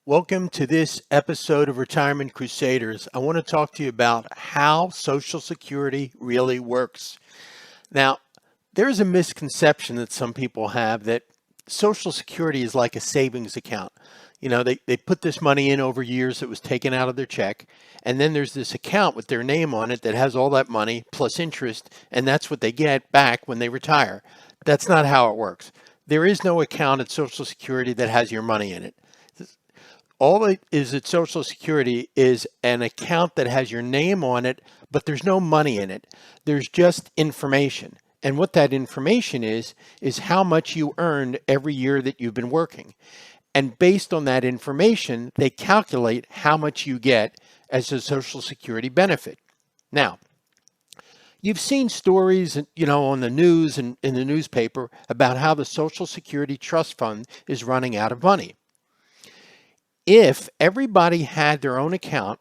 Welcome to this episode of Retirement Crusaders. I want to talk to you about how Social Security really works. Now, there's a misconception that some people have that Social Security is like a savings account. You know, they put this money in over years that was taken out of their check, and then there's this account with their name on it that has all that money plus interest, and that's what they get back when they retire. That's not how it works. There is no account at Social Security that has your money in it. All it is at Social Security is an account that has your name on it, but there's no money in it. There's just information. And what that information is how much you earned every year that you've been working. And based on that information, they calculate how much you get as a Social Security benefit. Now, you've seen stories, on the news and in the newspaper about how the Social Security Trust Fund is running out of money. If everybody had their own account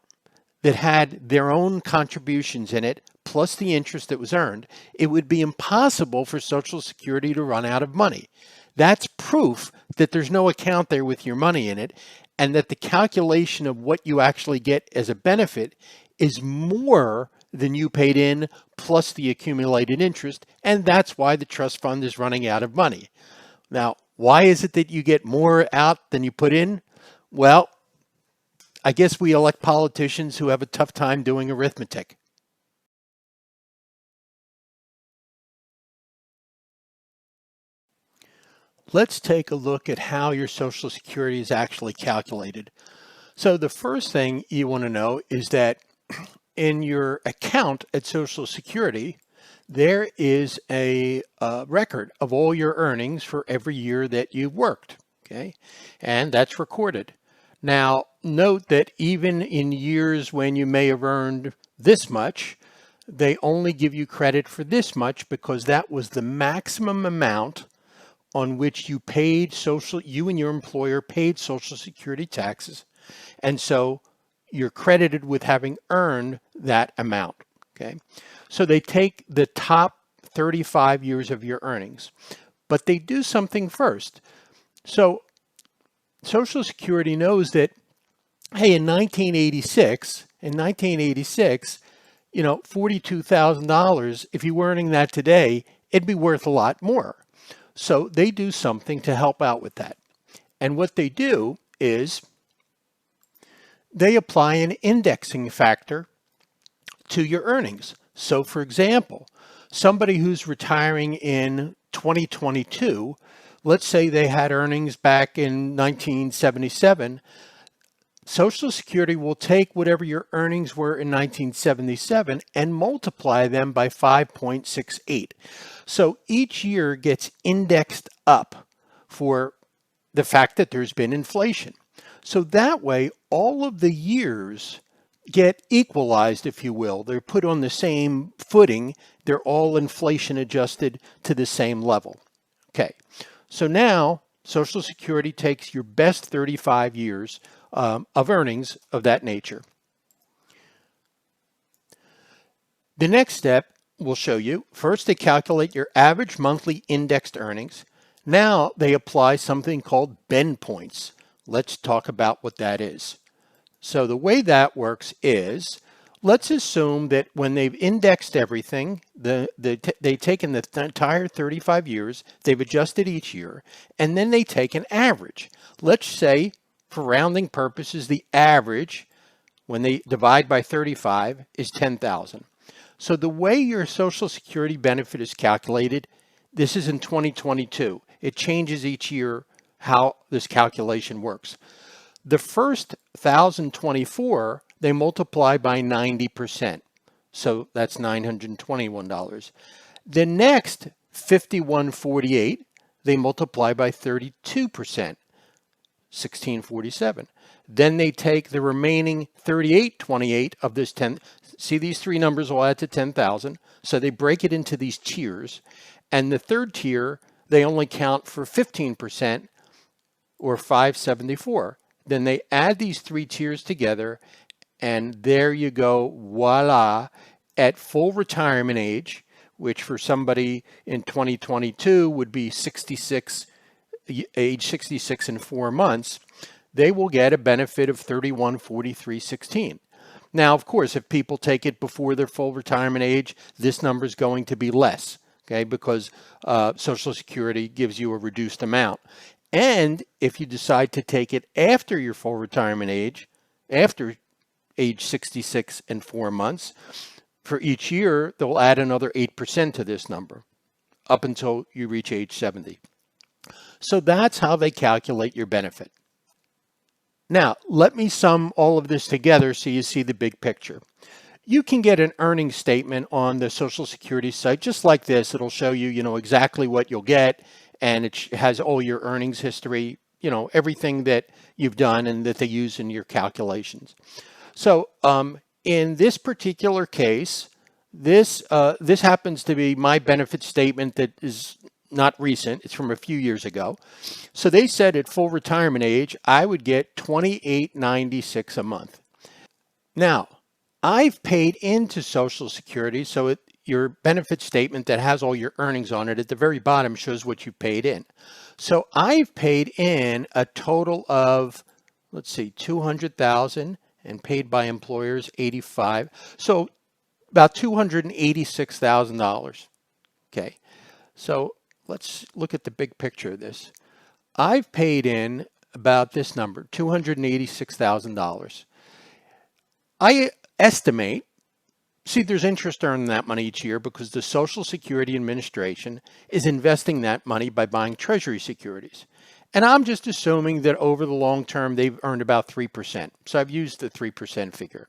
that had their own contributions in it, plus the interest that was earned, it would be impossible for Social Security to run out of money. That's proof that there's no account there with your money in it, and that the calculation of what you actually get as a benefit is more than you paid in plus the accumulated interest, and that's why the trust fund is running out of money. Now, why is it that you get more out than you put in? Well, I guess we elect politicians who have a tough time doing arithmetic. Let's take a look at how your Social Security is actually calculated. So the first thing you want to know is that in your account at Social Security, there is a record of all your earnings for every year that you've worked, okay? And that's recorded. Now, note that even in years when you may have earned this much, they only give you credit for this much because that was the maximum amount on which you and your employer paid Social Security taxes. And so you're credited with having earned that amount, okay? So they take the top 35 years of your earnings, but they do something first. So Social Security knows that, hey, in 1986, $42,000, if you were earning that today, it'd be worth a lot more. So they do something to help out with that. And what they do is they apply an indexing factor to your earnings. So for example, somebody who's retiring in 2022, let's say they had earnings back in 1977, Social Security will take whatever your earnings were in 1977 and multiply them by 5.68. So each year gets indexed up for the fact that there's been inflation. So that way, all of the years get equalized, if you will. They're put on the same footing. They're all inflation adjusted to the same level. Okay. So now Social Security takes your best 35 years of earnings of that nature. The next step will show you, first they calculate your average monthly indexed earnings. Now they apply something called bend points. Let's talk about what that is. So the way that works is, let's assume that when they've indexed everything, they've taken the entire 35 years, they've adjusted each year, and then they take an average. Let's say, for rounding purposes, the average, when they divide by 35, is 10,000. So the way your Social Security benefit is calculated, this is in 2022. It changes each year how this calculation works. The first 1,024, they multiply by 90%. So that's $921. The next 5,148, they multiply by 32%, 1,647. Then they take the remaining 3,828 of this 10. See, these three numbers will add to 10,000. So they break it into these tiers. And the third tier, they only count for 15%, or 574. Then they add these three tiers together, and there you go, voila, at full retirement age, which for somebody in 2022 would be age 66 and 4 months, they will get a benefit of $31.43.16. Now, of course, if people take it before their full retirement age, this number is going to be less, okay, because Social Security gives you a reduced amount. And if you decide to take it after your full retirement age, after age 66 and 4 months, for each year, they'll add another 8% to this number up until you reach age 70. So that's how they calculate your benefit. Now, let me sum all of this together so you see the big picture. You can get an earnings statement on the Social Security site just like this. It'll show you, exactly what you'll get, and it has all your earnings history, everything that you've done and that they use in your calculations. So in this particular case, this happens to be my benefit statement that is not recent. It's from a few years ago. So they said at full retirement age, I would get $28.96 a month. Now, I've paid into Social Security, so your benefit statement that has all your earnings on it at the very bottom shows what you paid in. So I've paid in a total of, let's see, $200,000 and paid by employers 85. So about $286,000. Okay. So let's look at the big picture of this. I've paid in about this number, $286,000. I estimate, there's interest earned in that money each year because the Social Security Administration is investing that money by buying Treasury securities. And I'm just assuming that over the long term, they've earned about 3%. So I've used the 3% figure.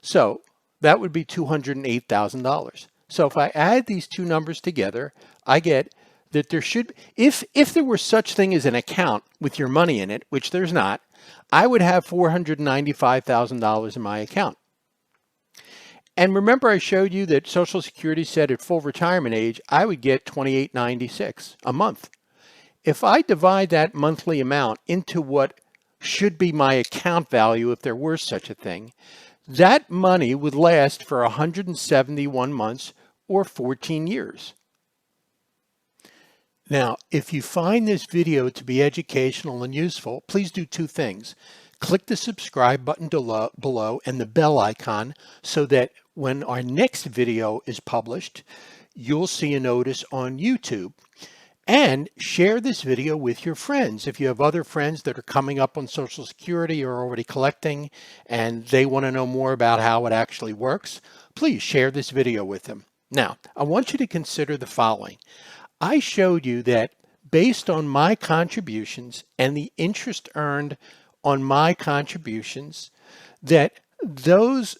So that would be $208,000. So if I add these two numbers together, I get that there should, if there were such thing as an account with your money in it, which there's not, I would have $495,000 in my account. And remember, I showed you that Social Security said at full retirement age, I would get $28.96 a month. If I divide that monthly amount into what should be my account value, if there were such a thing, that money would last for 171 months or 14 years. Now, if you find this video to be educational and useful, please do two things. Click the subscribe button below and the bell icon so that when our next video is published, you'll see a notice on YouTube. And share this video with your friends. If you have other friends that are coming up on Social Security or already collecting and they want to know more about how it actually works, please share this video with them. Now, I want you to consider the following. I showed you that based on my contributions and the interest earned on my contributions, that those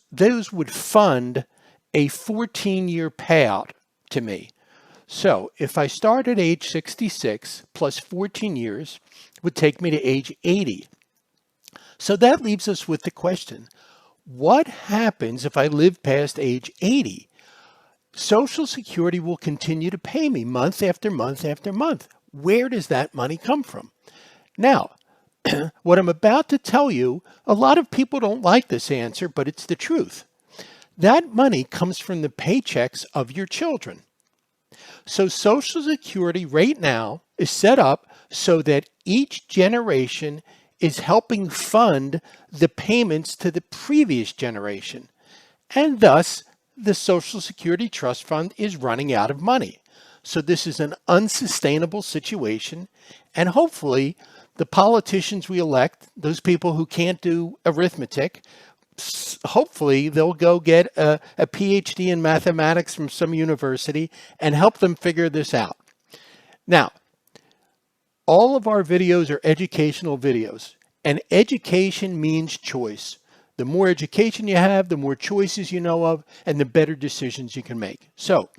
would fund a 14-year payout to me. So if I start at age 66 plus 14 years would take me to age 80. So that leaves us with the question, what happens if I live past age 80? Social Security will continue to pay me month after month after month. Where does that money come from? Now, what I'm about to tell you, a lot of people don't like this answer, but it's the truth. That money comes from the paychecks of your children. So Social Security right now is set up so that each generation is helping fund the payments to the previous generation. And thus, the Social Security Trust Fund is running out of money. So this is an unsustainable situation. And hopefully, the politicians we elect, those people who can't do arithmetic, hopefully they'll go get a PhD in mathematics from some university and help them figure this out. Now, all of our videos are educational videos, and education means choice. The more education you have, the more choices you know of, and the better decisions you can make. So,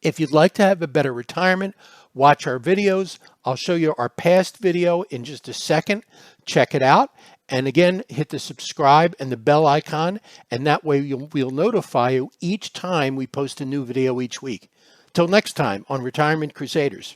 if you'd like to have a better retirement, watch our videos. I'll show you our past video in just a second. Check it out. And again, hit the subscribe and the bell icon, and that way we'll notify you each time we post a new video each week. Till next time on Retirement Crusaders.